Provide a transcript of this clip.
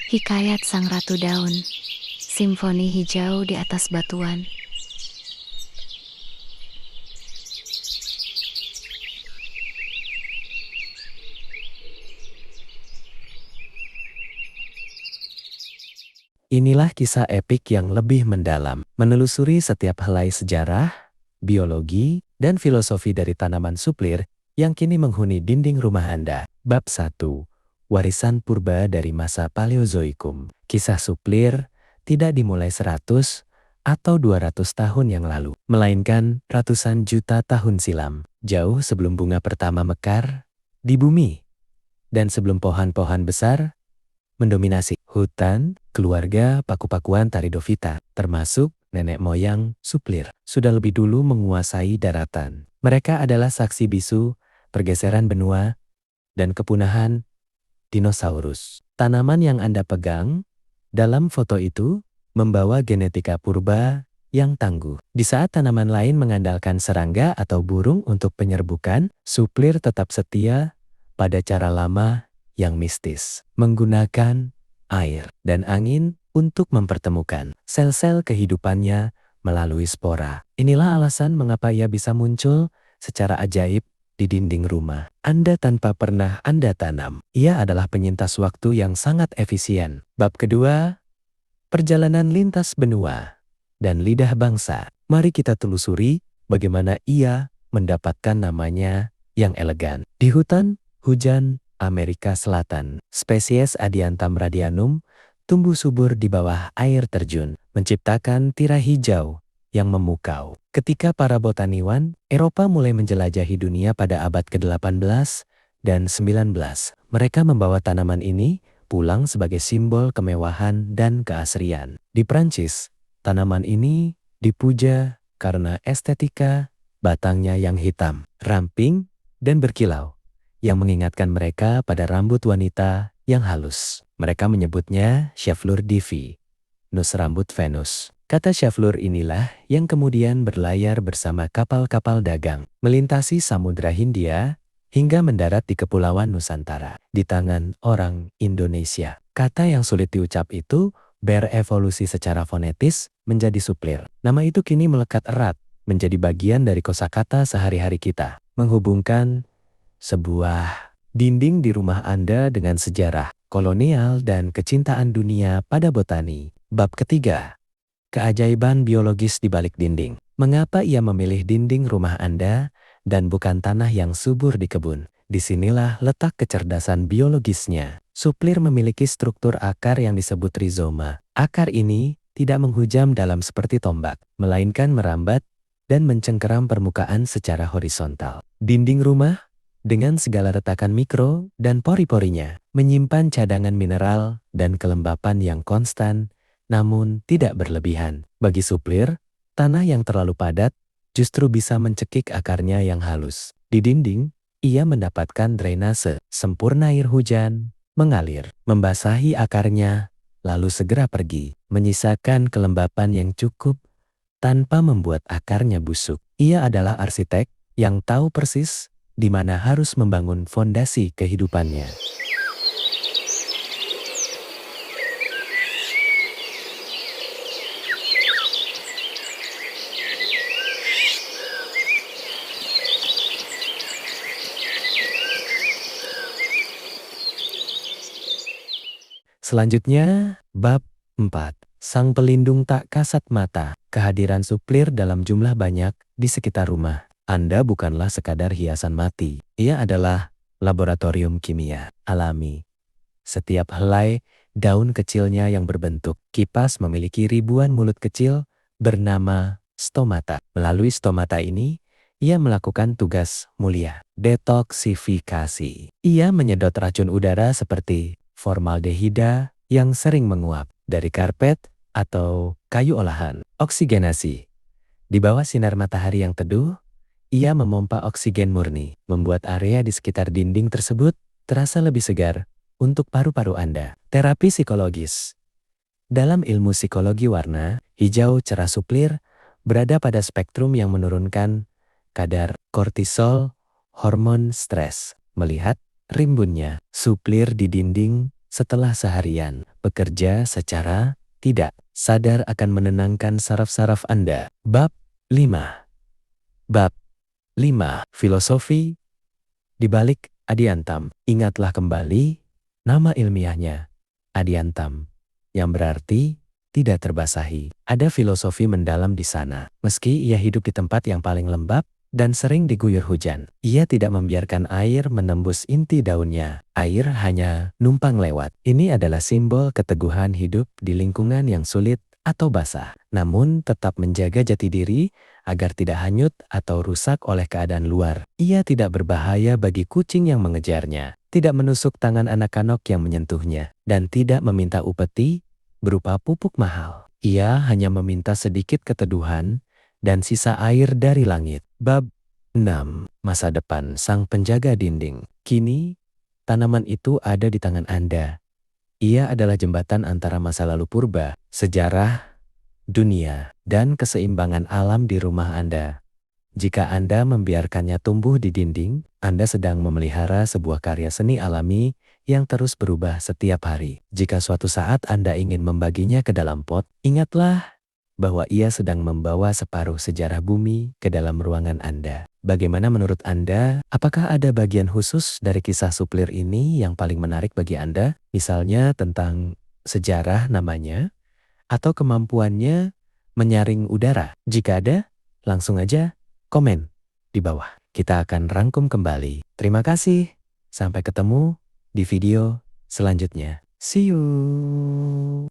Hikayat Sang Ratu Daun, Simfoni Hijau di Atas Batuan. Inilah kisah epik yang lebih mendalam, menelusuri setiap helai sejarah, biologi, dan filosofi dari tanaman suplir yang kini menghuni dinding rumah Anda. Bab 1. Warisan purba dari masa Paleozoikum. Kisah suplir tidak dimulai 100 atau 200 tahun yang lalu, melainkan ratusan juta tahun silam, jauh sebelum bunga pertama mekar di bumi, dan sebelum pohon-pohon besar mendominasi hutan. Keluarga paku-pakuan Taridophyta, termasuk nenek moyang suplir, sudah lebih dulu menguasai daratan. Mereka adalah saksi bisu pergeseran benua dan kepunahan dinosaurus. Tanaman yang Anda pegang dalam foto itu membawa genetika purba yang tangguh. Di saat tanaman lain mengandalkan serangga atau burung untuk penyerbukan, suplir tetap setia pada cara lama yang mistis, menggunakan air dan angin untuk mempertemukan sel-sel kehidupannya melalui spora. Inilah alasan mengapa ia bisa muncul secara ajaib di dinding rumah Anda tanpa pernah Anda tanam. Ia adalah penyintas waktu yang sangat efisien. Bab kedua, perjalanan lintas benua dan lidah bangsa. Mari kita telusuri bagaimana ia mendapatkan namanya yang elegan. Di hutan hujan Amerika Selatan, spesies Adiantum radianum tumbuh subur di bawah air terjun, menciptakan tirai hijau yang memukau. Ketika para botaniwan Eropa mulai menjelajahi dunia pada abad ke-18 dan 19, mereka membawa tanaman ini pulang sebagai simbol kemewahan dan keasrian. Di Prancis, tanaman ini dipuja karena estetika batangnya yang hitam, ramping, dan berkilau, yang mengingatkan mereka pada rambut wanita yang halus. Mereka menyebutnya Chevlure Divi, nus rambut Venus. Kata Chevlure inilah yang kemudian berlayar bersama kapal-kapal dagang, melintasi Samudra Hindia hingga mendarat di Kepulauan Nusantara, di tangan orang Indonesia. Kata yang sulit diucap itu berevolusi secara fonetis menjadi suplir. Nama itu kini melekat erat menjadi bagian dari kosakata sehari-hari kita, menghubungkan sebuah dinding di rumah Anda dengan sejarah kolonial dan kecintaan dunia pada botani. Bab ketiga, keajaiban biologis di balik dinding. Mengapa ia memilih dinding rumah Anda dan bukan tanah yang subur di kebun? Disinilah letak kecerdasan biologisnya. Suplir memiliki struktur akar yang disebut rizoma. Akar ini tidak menghujam dalam seperti tombak, melainkan merambat dan mencengkeram permukaan secara horizontal. Dinding rumah dengan segala retakan mikro dan pori-porinya menyimpan cadangan mineral dan kelembapan yang konstan namun tidak berlebihan. Bagi suplir, tanah yang terlalu padat justru bisa mencekik akarnya yang halus. Di dinding, ia mendapatkan drainase, sempurna air hujan mengalir, membasahi akarnya, lalu segera pergi, menyisakan kelembapan yang cukup tanpa membuat akarnya busuk. Ia adalah arsitek yang tahu persis di mana harus membangun fondasi kehidupannya. Selanjutnya, bab 4. Sang pelindung tak kasat mata. Kehadiran suplir dalam jumlah banyak di sekitar rumah Anda bukanlah sekadar hiasan mati. Ia adalah laboratorium kimia alami. Setiap helai daun kecilnya yang berbentuk kipas memiliki ribuan mulut kecil bernama stomata. Melalui stomata ini, ia melakukan tugas mulia, detoksifikasi. Ia menyedot racun udara seperti formaldehida yang sering menguap dari karpet atau kayu olahan. Oksigenasi. Di bawah sinar matahari yang teduh, ia memompa oksigen murni, membuat area di sekitar dinding tersebut terasa lebih segar untuk paru-paru Anda. Terapi psikologis. Dalam ilmu psikologi warna, hijau cerah suplir berada pada spektrum yang menurunkan kadar kortisol, hormon stres. Melihat rimbunnya suplir di dinding Setelah seharian bekerja secara tidak sadar akan menenangkan saraf-saraf Anda. Bab 5. Bab 5. Filosofi di balik Adiantam. Ingatlah kembali nama ilmiahnya, Adiantam, yang berarti tidak terbasahi. Ada filosofi mendalam di sana. Meski ia hidup di tempat yang paling lembab dan sering diguyur hujan, ia tidak membiarkan air menembus inti daunnya. Air hanya numpang lewat. Ini adalah simbol keteguhan hidup di lingkungan yang sulit atau basah, namun tetap menjaga jati diri agar tidak hanyut atau rusak oleh keadaan luar. Ia tidak berbahaya bagi kucing yang mengejarnya, tidak menusuk tangan anak-anak yang menyentuhnya, dan tidak meminta upeti berupa pupuk mahal. Ia hanya meminta sedikit keteduhan dan sisa air dari langit. Bab 6. Masa depan sang penjaga dinding. Kini, tanaman itu ada di tangan Anda. Ia adalah jembatan antara masa lalu purba, sejarah, dunia, dan keseimbangan alam di rumah Anda. Jika Anda membiarkannya tumbuh di dinding, Anda sedang memelihara sebuah karya seni alami yang terus berubah setiap hari. Jika suatu saat Anda ingin membaginya ke dalam pot, ingatlah bahwa ia sedang membawa separuh sejarah bumi ke dalam ruangan Anda. Bagaimana menurut Anda? Apakah ada bagian khusus dari kisah suplir ini yang paling menarik bagi Anda? Misalnya tentang sejarah namanya, atau kemampuannya menyaring udara? Jika ada, langsung aja komen di bawah. Kita akan rangkum kembali. Terima kasih. Sampai ketemu di video selanjutnya. See you.